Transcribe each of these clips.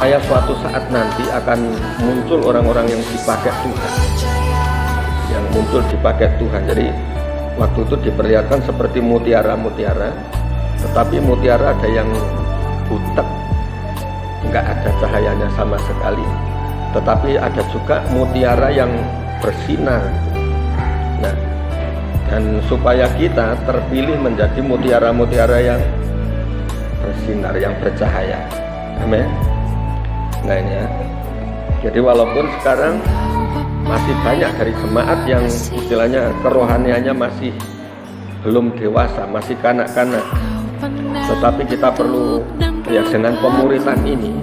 supaya suatu saat nanti akan muncul orang-orang yang dipakai Tuhan, yang muncul dipakai Tuhan. Jadi waktu itu diperlihatkan seperti mutiara-mutiara, tetapi mutiara ada yang butek, nggak ada cahayanya sama sekali, tetapi ada juga mutiara yang bersinar. Nah, dan supaya kita terpilih menjadi mutiara-mutiara yang bersinar, yang bercahaya. Amin. Nah ini ya. Jadi walaupun sekarang masih banyak dari jemaat yang istilahnya kerohaniannya masih belum dewasa, masih kanak-kanak, tetapi kita perlu ya, dengan pemuritan ini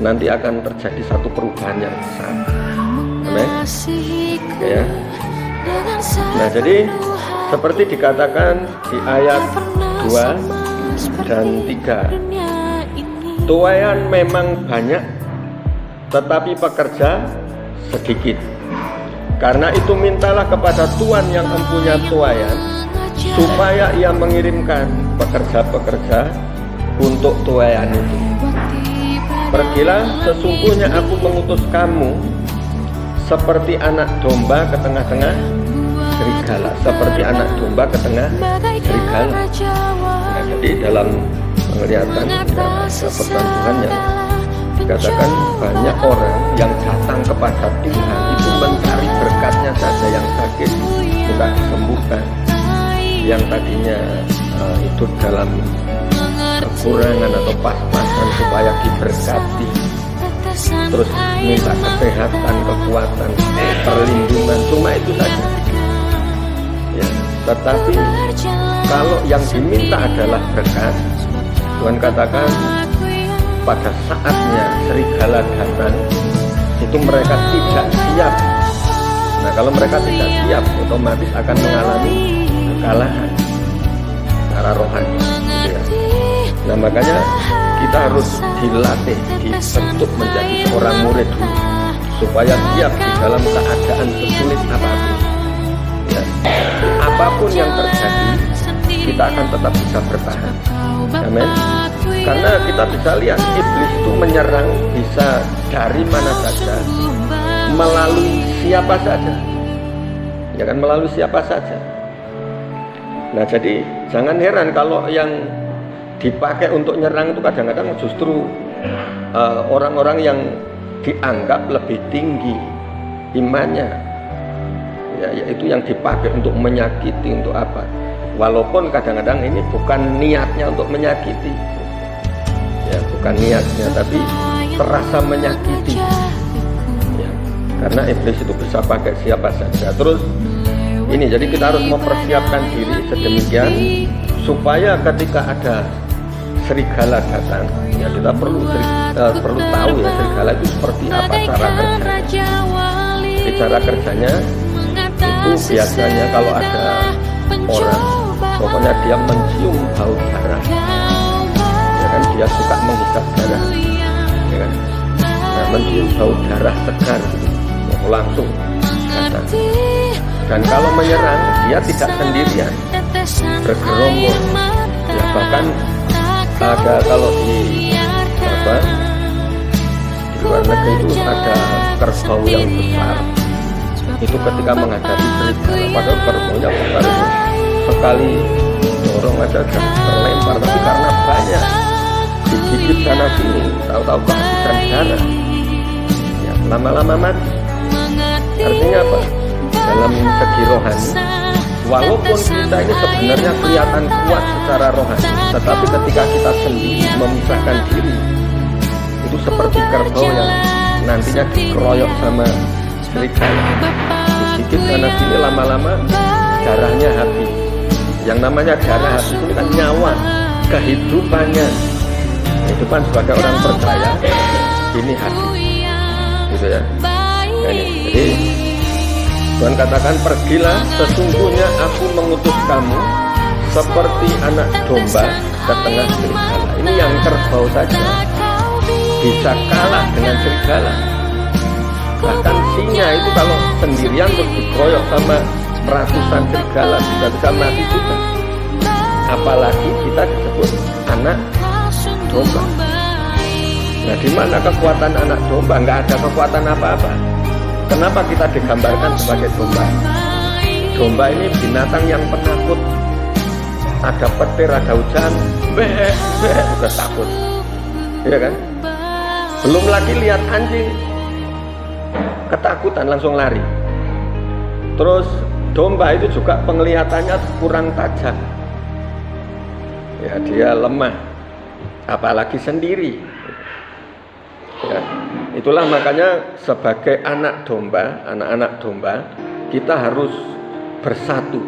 nanti akan terjadi satu perubahan yang besar. Amin. Ya. Nah jadi seperti dikatakan di ayat 2 dan 3, tuaian memang banyak tetapi pekerja sedikit. Karena itu mintalah kepada Tuhan yang mempunyai tuaian supaya ia mengirimkan pekerja-pekerja untuk tuaian itu. Pergilah, sesungguhnya aku mengutus kamu seperti anak domba ke tengah-tengah serigala, seperti anak domba ke tengah serigala. Nah, jadi dalam penglihatan perbuatan Tuhan yang dikatakan banyak orang yang datang kepada Tuhan itu mencari berkatnya saja, yang sakit sudah disembuhkan, yang tadinya hidup dalam kekurangan atau pas-pasan supaya diberkati, terus minta kesehatan, kekuatan, perlindungan, cuma itu saja ya. Tetapi kalau yang diminta adalah berkat, Tuhan katakan pada saatnya serigala datang itu mereka tidak siap. Nah kalau mereka tidak siap, otomatis akan mengalami kekalahan secara rohani gitu ya. Nah makanya kita harus dilatih, dibentuk menjadi seorang murid dulu, supaya siap di dalam keadaan sesulit apapun ya. Apapun yang terjadi, kita akan tetap bisa bertahan. Amin. Karena kita bisa lihat iblis itu menyerang bisa dari mana saja, melalui siapa saja, ya kan, melalui siapa saja. Nah jadi jangan heran kalau yang dipakai untuk nyerang itu kadang-kadang justru orang-orang yang dianggap lebih tinggi imannya, ya, yaitu yang dipakai untuk menyakiti, untuk apa. Walaupun kadang-kadang ini bukan niatnya untuk menyakiti, ya, bukan niatnya, tapi terasa menyakiti ya, karena iblis itu bisa pakai siapa saja. Terus ini, jadi kita harus mempersiapkan diri sedemikian supaya ketika ada serigala datang, ya kita perlu tahu ya serigala itu seperti apa cara kerjanya. Jadi cara kerjanya itu biasanya kalau ada orang, pokoknya dia mencium bau darah, ya kan, dia suka menghisap darah, ya kan. Nah, mencium bau darah segar gitu, langsung datang. Dan kalau menyerang, dia tidak sendirian, bergerombol. Ya, bahkan ada kalau di luar negeri itu ada kerbau yang besar. Itu ketika menghadapi serigala, padahal kerbaunya besar itu sekali dorong aja terlempar, tapi karena banyak digigit sana sini, tahu-tahu kehabisan darah, ya lama-lama mati. Artinya apa? Dalam segi rohani, walaupun kita ini sebenarnya kelihatan kuat secara rohani, tetapi ketika kita sendiri memisahkan diri, itu seperti kerbau yang nantinya dikeroyok sama serigala, digigit sana sini, lama-lama darahnya habis. Yang namanya darah habis ini kan nyawa, kehidupannya, kehidupan sebagai orang percaya ini habis, gitu ya. Nah, ini jadi Tuhan katakan, pergilah, sesungguhnya aku mengutus kamu seperti anak domba ke tengah serigala. Ini yang kerbau saja bisa kalah dengan serigala. Bahkan singa itu kalau sendirian terus dikeroyok sama ratusan serigala bisa mati juga. Apalagi kita disebut anak domba. Nah, di mana kekuatan anak domba? Nggak ada kekuatan apa-apa. Kenapa kita digambarkan sebagai domba? Domba ini binatang yang penakut. Ada petir, ada hujan, udah takut, ya kan? Belum lagi lihat anjing, ketakutan langsung lari. Terus domba itu juga penglihatannya kurang tajam, ya, dia lemah, apalagi sendiri. Ya, itulah makanya sebagai anak domba, anak-anak domba, kita harus bersatu.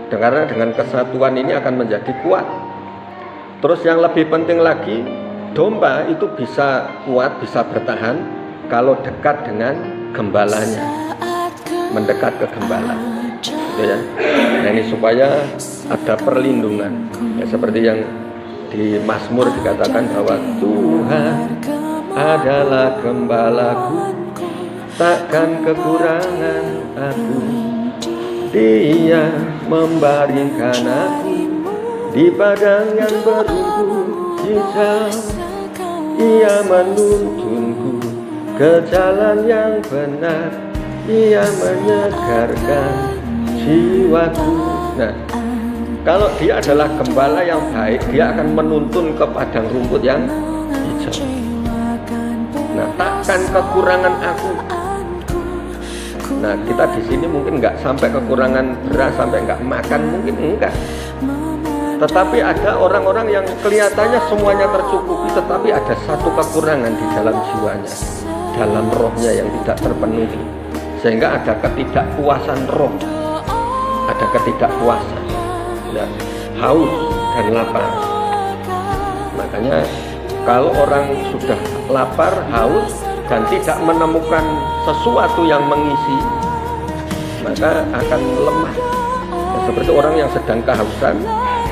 Karena dengan kesatuan ini akan menjadi kuat. Terus yang lebih penting lagi, domba itu bisa kuat, bisa bertahan kalau dekat dengan gembalanya, mendekat ke gembala, gitu ya. Nah, ini supaya ada perlindungan, ya, seperti yang di Mazmur dikatakan bahwa Tuhan adalah gembalaku, takkan kekurangan aku. Dia membaringkan aku di padang yang berumput hijau. Ia menuntunku ke jalan yang benar. Ia menyegarkan jiwaku. Nah, kalau dia adalah gembala yang baik, dia akan menuntun ke padang rumput yang hijau. Nah, takkan kekurangan aku. Nah, kita di sini mungkin nggak sampai kekurangan beras, sampai nggak makan, mungkin enggak. Tetapi ada orang-orang yang kelihatannya semuanya tercukupi, tetapi ada satu kekurangan di dalam jiwanya, dalam rohnya yang tidak terpenuhi, sehingga ada ketidakpuasan roh, ada ketidakpuasan, ya, haus dan lapar. Makanya kalau orang sudah lapar, haus, dan tidak menemukan sesuatu yang mengisi, maka akan lemah. Ya, seperti orang yang sedang kehausan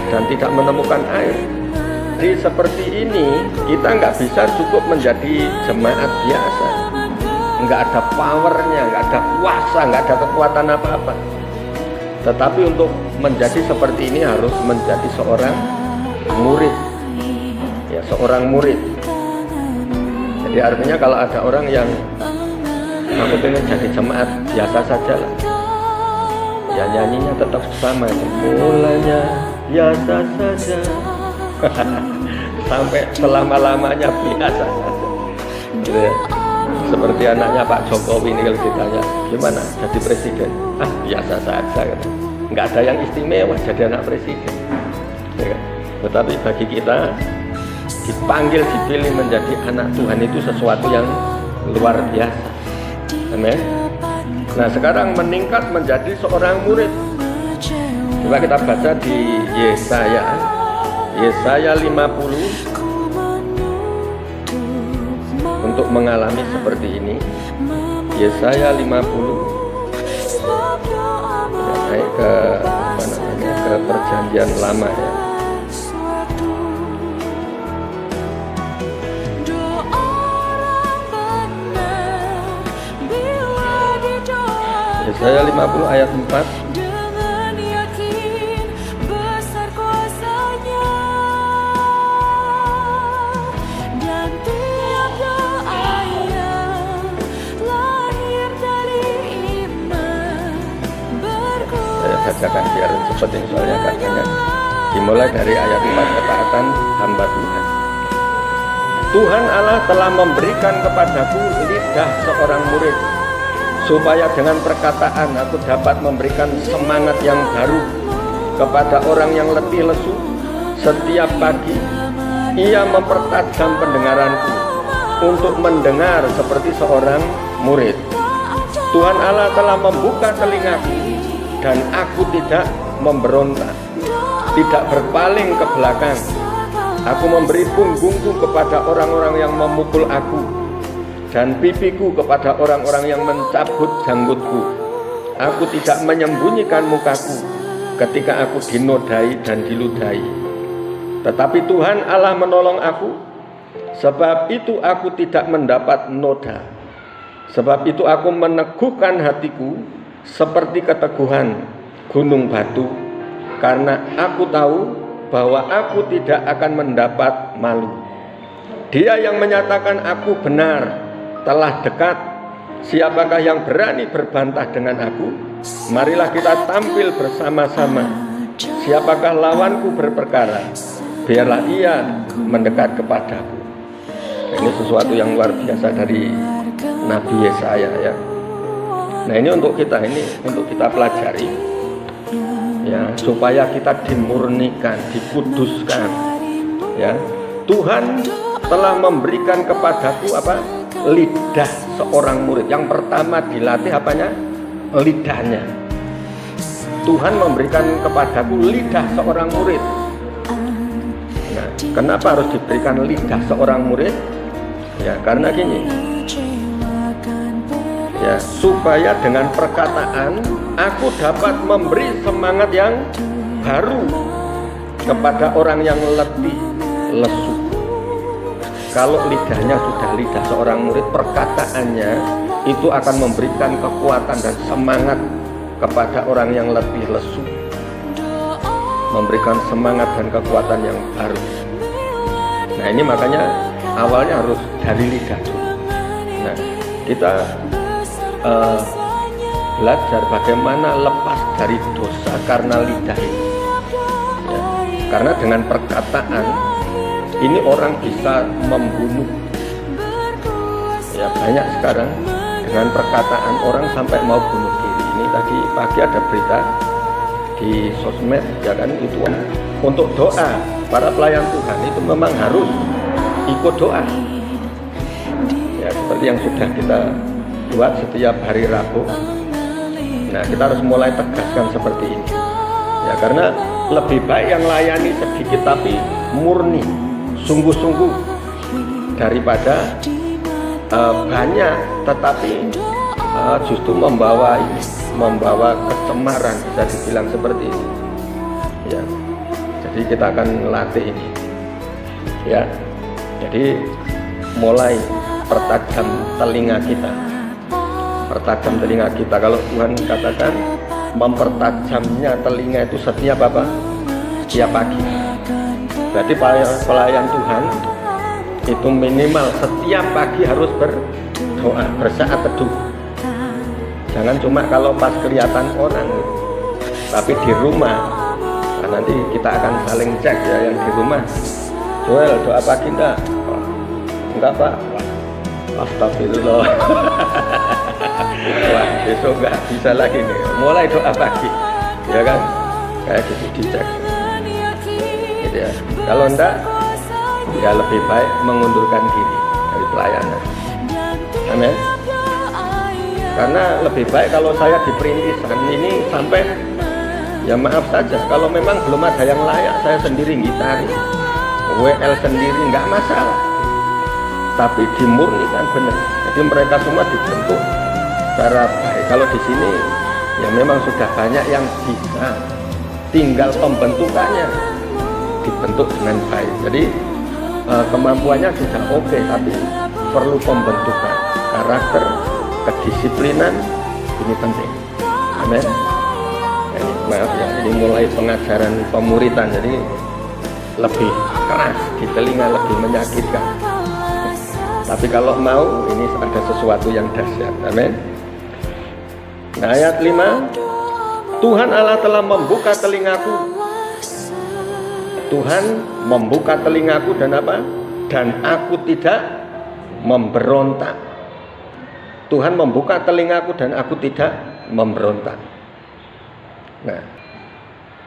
dan tidak menemukan air. Jadi seperti ini kita nggak bisa cukup menjadi jemaat biasa, nggak ada powernya, nggak ada kuasa, nggak ada kekuatan apa-apa. Tetapi untuk menjadi seperti ini harus menjadi seorang murid, ya, seorang murid. Jadi artinya kalau ada orang yang aku pengen jadi jemaat biasa saja lah, ya nyanyinya tetap sama, mulanya biasa saja sampai selama-lamanya biasa saja. Gitu ya. Seperti anaknya Pak Jokowi ini kalau ditanya gimana jadi presiden, biasa saja gitu. Nggak ada yang istimewa jadi anak presiden, ya kan? Tetapi bagi kita dipanggil, dipilih menjadi anak Tuhan itu sesuatu yang luar biasa. Amin. Nah, sekarang meningkat menjadi seorang murid. Coba kita baca di Yesaya 50 untuk mengalami seperti ini. Yesaya 50 ya, naik ke apa namanya, ke perjanjian lama ya. Yesaya 50 ayat 4. Bacakan biar cepat ini soalnya katanya dimulai dari ayat 4, ketaatan hamba Tuhan. Tuhan Allah telah memberikan kepadaku lidah seorang murid, supaya dengan perkataan aku dapat memberikan semangat yang baru kepada orang yang letih lesu. Setiap pagi ia mempertajam pendengaranku untuk mendengar seperti seorang murid. Tuhan Allah telah membuka telingaku dan aku tidak memberontak, tidak berpaling ke belakang. Aku memberi punggungku kepada orang-orang yang memukul aku, dan pipiku kepada orang-orang yang mencabut janggutku. Aku tidak menyembunyikan mukaku ketika aku dinodai dan diludahi. Tetapi Tuhan Allah menolong aku, sebab itu aku tidak mendapat noda. Sebab itu aku meneguhkan hatiku seperti keteguhan gunung batu, karena aku tahu bahwa aku tidak akan mendapat malu. Dia yang menyatakan aku benar telah dekat. Siapakah yang berani berbantah dengan aku? Marilah kita tampil bersama-sama. Siapakah lawanku berperkara? Biarlah ia mendekat kepadaku. Ini sesuatu yang luar biasa dari Nabi Yesaya ya. Nah ini untuk kita pelajari ya, supaya kita dimurnikan, dikuduskan ya. Tuhan telah memberikan kepadaku apa? Lidah seorang murid. Yang pertama dilatih apanya? Lidahnya. Tuhan memberikan kepadaku lidah seorang murid. Nah, kenapa harus diberikan lidah seorang murid? Ya, karena gini. Ya, supaya dengan perkataan aku dapat memberi semangat yang baru kepada orang yang letih, lesu. Kalau lidahnya sudah lidah seorang murid, perkataannya itu akan memberikan kekuatan dan semangat kepada orang yang letih, lesu, memberikan semangat dan kekuatan yang baru. Nah ini makanya awalnya harus dari lidah dulu. Nah kita belajar bagaimana lepas dari dosa karena lidah ini ya, karena dengan perkataan ini orang bisa membunuh ya, banyak sekarang dengan perkataan orang sampai mau bunuh diri. Ini tadi pagi ada berita di sosmed ya kan, itu untuk doa para pelayan Tuhan itu memang harus ikut doa ya, seperti yang sudah kita buat setiap hari Rabu. Nah kita harus mulai tegaskan seperti ini ya, karena lebih baik yang layani sedikit tapi murni, sungguh-sungguh, daripada banyak tetapi justru membawa kecemaran, bisa dibilang seperti ini ya. Jadi kita akan latih ini ya. Jadi mulai pertajam telinga kita. Pertajam telinga kita. Kalau Tuhan katakan mempertajamnya telinga itu setiap apa? Setiap pagi. Berarti pelayan Tuhan itu minimal setiap pagi harus berdoa, bersaat teduh. Jangan cuma kalau pas kelihatan orang, tapi di rumah. Nah, nanti kita akan saling cek ya, yang di rumah. Joel, doa pagi enggak? Oh, enggak Pak. Astagfirullah. Wah, besok enggak bisa lagi nih. Mulai doa pagi, ya kan? Kayak gitu dicek. Gitu ya. Kalau enggak, ya lebih baik mengundurkan diri dari pelayanan. Amin. Karena lebih baik kalau saya di perintisan ini sampai, ya maaf saja, kalau memang belum ada yang layak, saya sendiri ngitari, WL sendiri nggak masalah. Tapi dimurnikan benar. Jadi mereka semua dibentuk secara baik. Kalau di sini ya memang sudah banyak yang bisa, tinggal pembentukannya dibentuk dengan baik. Jadi kemampuannya sudah oke, tapi perlu pembentukan karakter, kedisiplinan, ini penting. Amin. Maaf ya, ini mulai pengajaran pemuritan, jadi lebih keras di telinga, lebih menyakitkan. Tapi kalau mau, ini ada sesuatu yang dahsyat. Amin. Nah, ayat 5, Tuhan Allah telah membuka telingaku. Tuhan membuka telingaku dan apa? Dan aku tidak memberontak. Tuhan membuka telingaku dan aku tidak memberontak. Nah,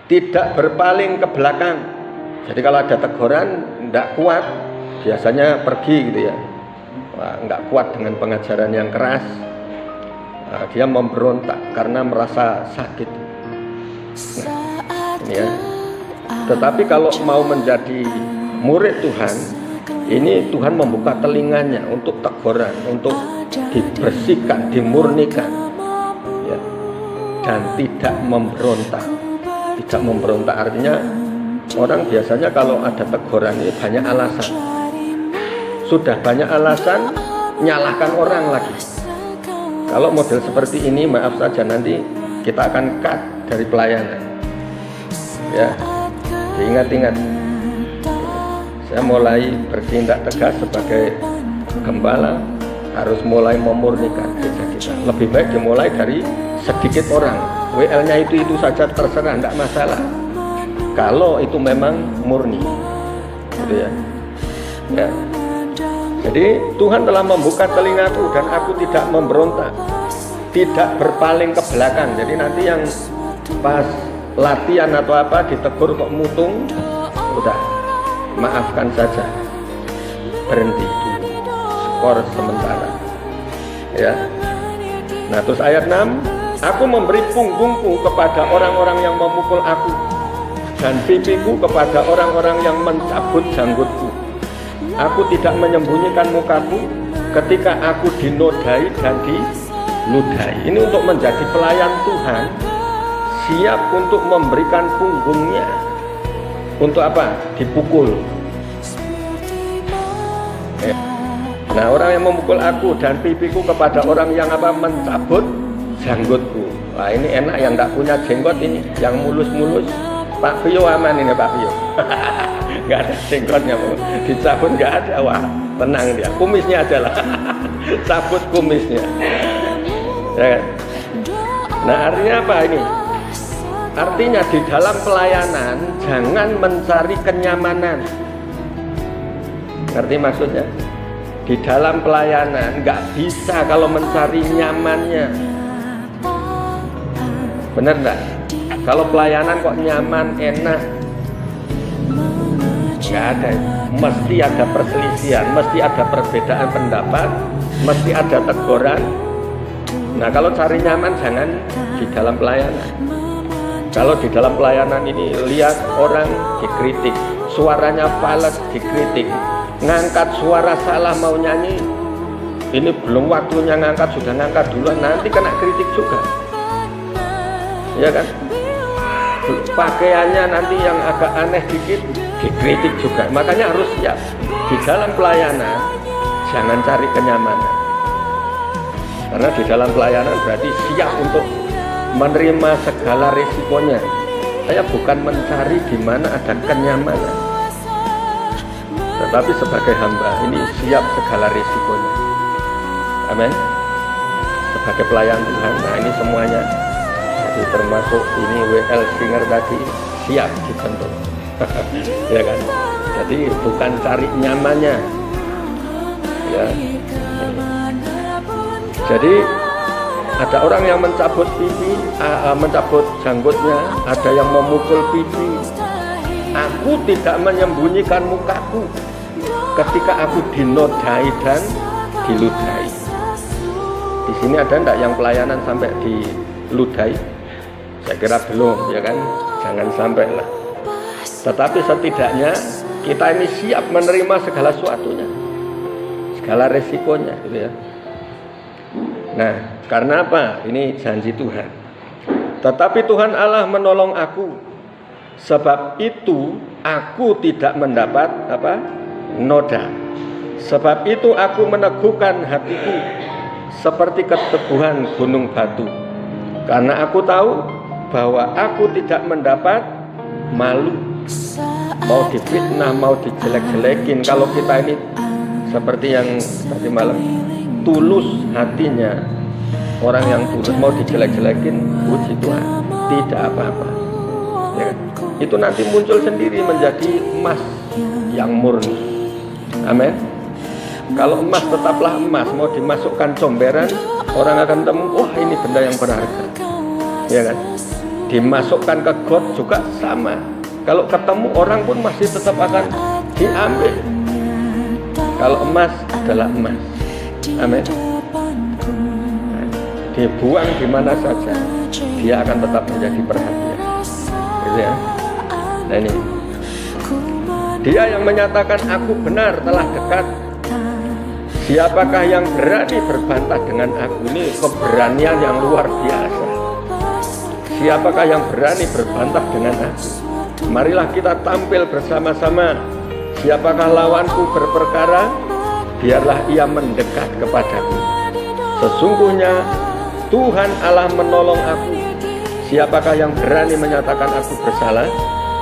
tidak berpaling ke belakang. Jadi kalau ada teguran tidak kuat, biasanya pergi gitu ya. Wah, nggak kuat dengan pengajaran yang keras. Nah, dia memberontak karena merasa sakit. Nah, ini ya. Tetapi kalau mau menjadi murid Tuhan, ini Tuhan membuka telinganya untuk teguran, untuk dibersihkan, dimurnikan, ya. Dan tidak memberontak. Tidak memberontak artinya orang biasanya kalau ada teguran ini banyak alasan. Sudah banyak alasan, nyalahkan orang lagi. Kalau model seperti ini, maaf saja nanti kita akan cut dari pelayanan. Ya, diingat-ingat. saya mulai bertindak tegas sebagai gembala, harus mulai memurnikan gereja kita. Lebih baik dimulai dari sedikit orang, WL-nya itu saja terserah, tidak masalah kalau itu memang murni, gitu ya. Ya. Jadi Tuhan telah membuka telingaku dan aku tidak memberontak, tidak berpaling ke belakang. Jadi nanti yang pas latihan atau apa ditegur kok mutung, udah maafkan saja, berhenti dulu, skor sementara, ya. Nah terus ayat 6, aku memberi punggungku kepada orang-orang yang memukul aku, dan pipiku kepada orang-orang yang mencabut janggutku. Aku tidak menyembunyikan mukaku ketika aku dinodai dan diludahi. Ini untuk menjadi pelayan Tuhan, siap untuk memberikan punggungnya. Untuk apa? Dipukul. Nah, orang yang memukul aku dan pipiku kepada orang yang apa? Mencabut janggutku. Wah, ini enak yang tidak punya jenggot ini, yang mulus-mulus. Pak Pio aman ini Pak Pio. Nggak ada jenggotnya, dicabut nggak ada. Wah, tenang dia, kumisnya aja lah. Cabut kumisnya. Ya. Nah, artinya apa ini? Artinya di dalam pelayanan jangan mencari kenyamanan. Ngerti maksudnya? Di dalam pelayanan nggak bisa kalau mencari nyamannya. Bener nggak? Kalau pelayanan kok nyaman, enak, nggak ada. Mesti ada perselisihan, mesti ada perbedaan pendapat, mesti ada teguran. Nah kalau cari nyaman jangan di dalam pelayanan. Kalau di dalam pelayanan ini lihat orang dikritik, suaranya fals dikritik, ngangkat suara salah mau nyanyi, ini belum waktunya ngangkat sudah ngangkat duluan, nanti kena kritik juga, ya kan? Pakaiannya nanti yang agak aneh dikit dikritik juga. Makanya harus siap di dalam pelayanan, jangan cari kenyamanan, karena di dalam pelayanan berarti siap untuk menerima segala risikonya. Saya bukan mencari di mana ada kenyamanan, tetapi sebagai hamba ini siap segala risikonya. Amin. Sebagai pelayan Tuhan, nah ini semuanya. Jadi termasuk ini WL Singer tadi siap dibentuk. Ya kan? Jadi bukan cari nyamannya. Ya. Jadi ada orang yang mencabut pipi, mencabut janggutnya, ada yang memukul pipi. Aku tidak menyembunyikan mukaku ketika aku dinodai dan diludahi. Di sini ada enggak yang pelayanan sampai diludahi? Saya kira belum, ya kan? Jangan sampai lah. Tetapi setidaknya kita ini siap menerima segala sesuatunya, segala resikonya, gitu ya. Nah, karena apa? Ini janji Tuhan. Tetapi Tuhan Allah menolong aku. Sebab itu aku tidak mendapat apa? Noda. Sebab itu aku meneguhkan hatiku seperti keteguhan gunung batu. Karena aku tahu bahwa aku tidak mendapat malu. Mau difitnah, mau dijelek-jelekin. Kalau kita ini seperti yang tadi malam, tulus hatinya, orang yang tulus mau dijelek-jelekin, puji Tuhan, tidak apa-apa, ya. Itu nanti muncul sendiri menjadi emas yang murni. Amin. Kalau emas tetaplah emas, mau dimasukkan comberan, orang akan temu, wah ini benda yang berharga, ya kan? Dimasukkan ke got juga sama. Kalau ketemu orang pun masih tetap akan diambil. Kalau emas adalah emas. Amin. Dibuang di mana saja, dia akan tetap menjadi perhatian. Gitu ya. Nah ini, dia yang menyatakan aku benar telah dekat. Siapakah yang berani berbantah dengan aku? Ini keberanian yang luar biasa. Siapakah yang berani berbantah dengan aku? Marilah kita tampil bersama-sama. Siapakah lawanku berperkara? Biarlah ia mendekat kepadaku. Sesungguhnya Tuhan Allah menolong aku. Siapakah yang berani menyatakan aku bersalah?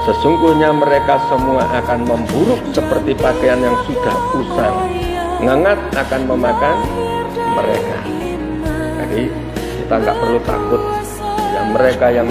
Sesungguhnya mereka semua akan memburuk seperti pakaian yang sudah usang, ngengat akan memakan mereka. Jadi kita nggak perlu takut ya, mereka yang